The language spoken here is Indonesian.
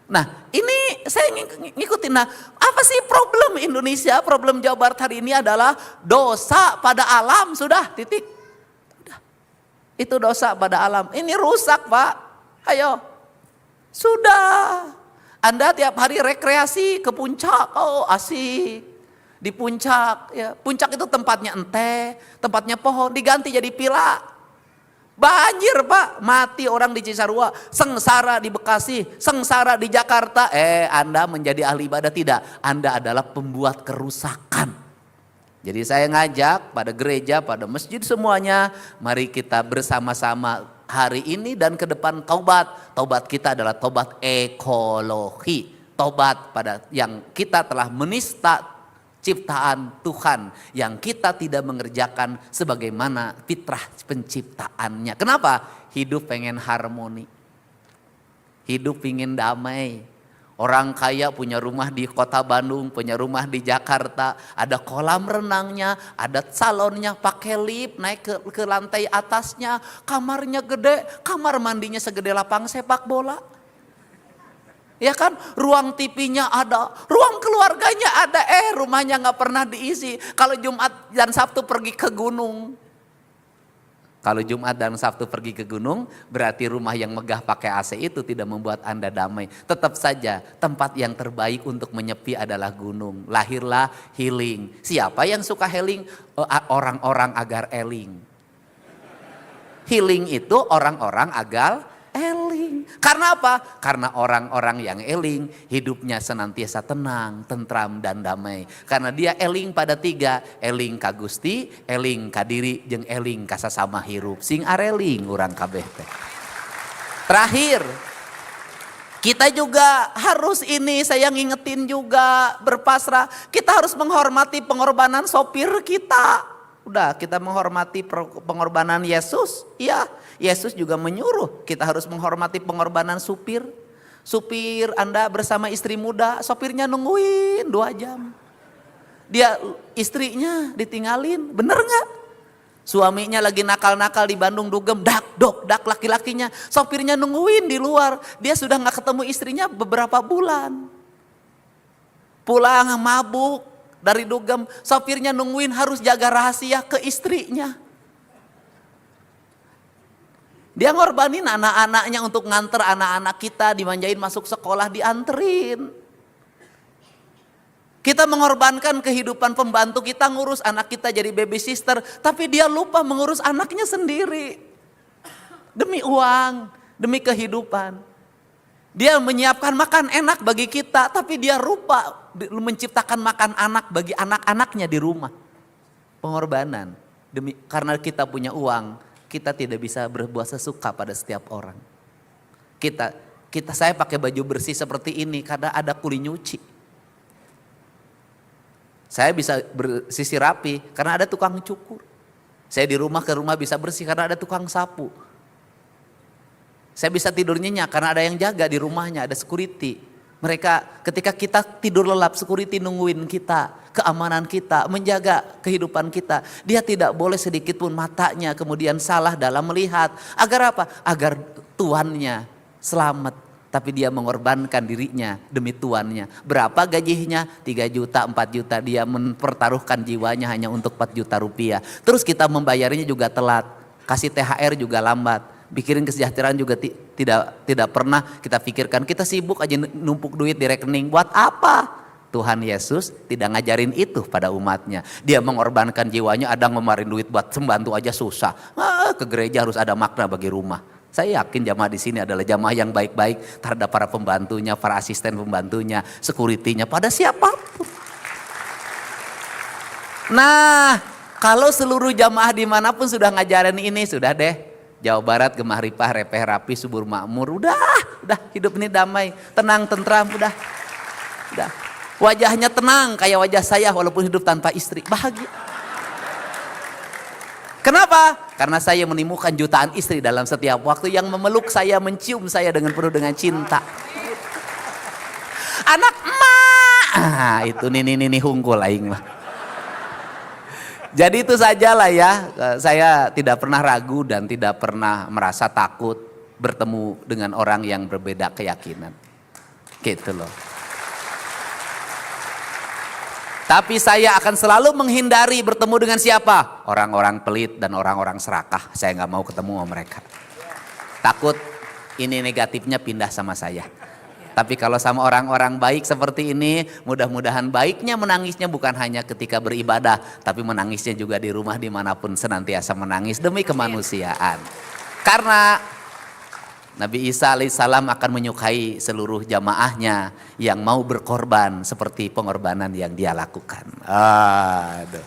Nah ini saya ngikutin, nah apa sih problem Indonesia, problem Jawa Barat hari ini adalah dosa pada alam, sudah titik. Udah. Itu dosa pada alam, ini rusak Pak, ayo. Sudah, Anda tiap hari rekreasi ke puncak, oh asik. Di puncak, ya puncak itu tempatnya ente, tempatnya pohon, diganti jadi pila. Banjir Pak, mati orang di Cisarua, sengsara di Bekasi, sengsara di Jakarta. Anda menjadi ahli ibadah tidak, Anda adalah pembuat kerusakan. Jadi saya ngajak pada gereja, pada masjid semuanya, mari kita bersama-sama hari ini dan ke depan taubat. Taubat kita adalah taubat ekologi, taubat pada yang kita telah menista ciptaan Tuhan yang kita tidak mengerjakan sebagaimana fitrah penciptaannya. Kenapa? Hidup pengen harmoni, hidup pengen damai. Orang kaya punya rumah di kota Bandung, punya rumah di Jakarta, ada kolam renangnya, ada salonnya, pakai lift naik ke lantai atasnya, kamarnya gede, kamar mandinya segede lapang sepak bola. Ya kan, ruang TV-nya ada, ruang keluarganya ada, rumahnya nggak pernah diisi. Kalau Jumat dan Sabtu pergi ke gunung. Kalau Jumat dan Sabtu pergi ke gunung, berarti rumah yang megah pakai AC itu tidak membuat Anda damai. Tetap saja tempat yang terbaik untuk menyepi adalah gunung. Lahirlah healing. Siapa yang suka healing? Orang-orang agar eling. Healing itu orang-orang agar eling. Karena apa? Karena orang-orang yang eling hidupnya senantiasa tenang, tentram dan damai. Karena dia eling pada tiga, eling ka Gusti, eling ka diri, jeung eling ka sasama hirup. Sing areling urang kabeh teh. Terakhir, kita juga harus ini, saya ngingetin juga berpasrah. Kita harus menghormati pengorbanan sopir kita. Udah, kita menghormati pengorbanan Yesus. Iya, Yesus juga menyuruh kita harus menghormati pengorbanan supir. Supir Anda bersama istri muda, sopirnya nungguin 2 jam. Dia istrinya ditinggalin, bener gak? Suaminya lagi nakal-nakal di Bandung dugem, dak laki-lakinya. Sopirnya nungguin di luar, dia sudah gak ketemu istrinya beberapa bulan. Pulang mabuk. Dari dugem, sopirnya nungguin harus jaga rahasia ke istrinya. Dia ngorbanin anak-anaknya untuk nganter anak-anak kita, dimanjain masuk sekolah, dianterin. Kita mengorbankan kehidupan pembantu kita, ngurus anak kita jadi baby sister, tapi dia lupa mengurus anaknya sendiri. Demi uang, demi kehidupan. Dia menyiapkan makan enak bagi kita, tapi dia lupa menciptakan makan anak bagi anak-anaknya di rumah. Pengorbanan. Karena kita punya uang, kita tidak bisa berbuat sesuka pada setiap orang. Saya pakai baju bersih seperti ini karena ada kuli nyuci. Saya bisa bersih rapi karena ada tukang cukur. Saya di rumah ke rumah bisa bersih karena ada tukang sapu. Saya bisa tidur nyenyak karena ada yang jaga di rumahnya, ada security. Mereka ketika kita tidur lelap, security nungguin kita, keamanan kita, menjaga kehidupan kita. Dia tidak boleh sedikit pun matanya kemudian salah dalam melihat. Agar apa? Agar tuannya selamat. Tapi dia mengorbankan dirinya demi tuannya. Berapa gajinya? 3 juta, 4 juta. Dia mempertaruhkan jiwanya hanya untuk 4 juta rupiah. Terus kita membayarnya juga telat. Kasih THR juga lambat. Pikirin kesejahteraan juga tidak pernah kita pikirkan. Kita sibuk aja numpuk duit di rekening. Buat apa? Tuhan Yesus tidak ngajarin itu pada umatnya. Dia mengorbankan jiwanya, ada ngemarin duit buat sembantu aja susah. Ke gereja harus ada makna bagi rumah. Saya yakin jamaah di sini adalah jamaah yang baik-baik terhadap para pembantunya, para asisten pembantunya, security-nya, pada siapapun. Nah, kalau seluruh jamaah dimanapun sudah ngajarin ini, sudah deh. Jawa Barat gemah ripah, repeh rapi, subur makmur. Udah hidup ini damai, tenang, tentram, udah. Wajahnya tenang kayak wajah saya walaupun hidup tanpa istri, bahagia. Kenapa? Karena saya menemukan jutaan istri dalam setiap waktu yang memeluk saya, mencium saya dengan penuh dengan cinta. Anak emak, itu nih hungkul aing mah. Jadi itu sajalah ya, saya tidak pernah ragu dan tidak pernah merasa takut bertemu dengan orang yang berbeda keyakinan. Gitu loh. Tapi saya akan selalu menghindari bertemu dengan siapa? Orang-orang pelit dan orang-orang serakah. Saya nggak mau ketemu sama mereka. Takut ini negatifnya pindah sama saya. Tapi kalau sama orang-orang baik seperti ini, mudah-mudahan baiknya menangisnya bukan hanya ketika beribadah, tapi menangisnya juga di rumah dimanapun senantiasa menangis demi kemanusiaan. Karena Nabi Isa alaihissalam akan menyukai seluruh jamaahnya yang mau berkorban seperti pengorbanan yang dia lakukan. Aduh.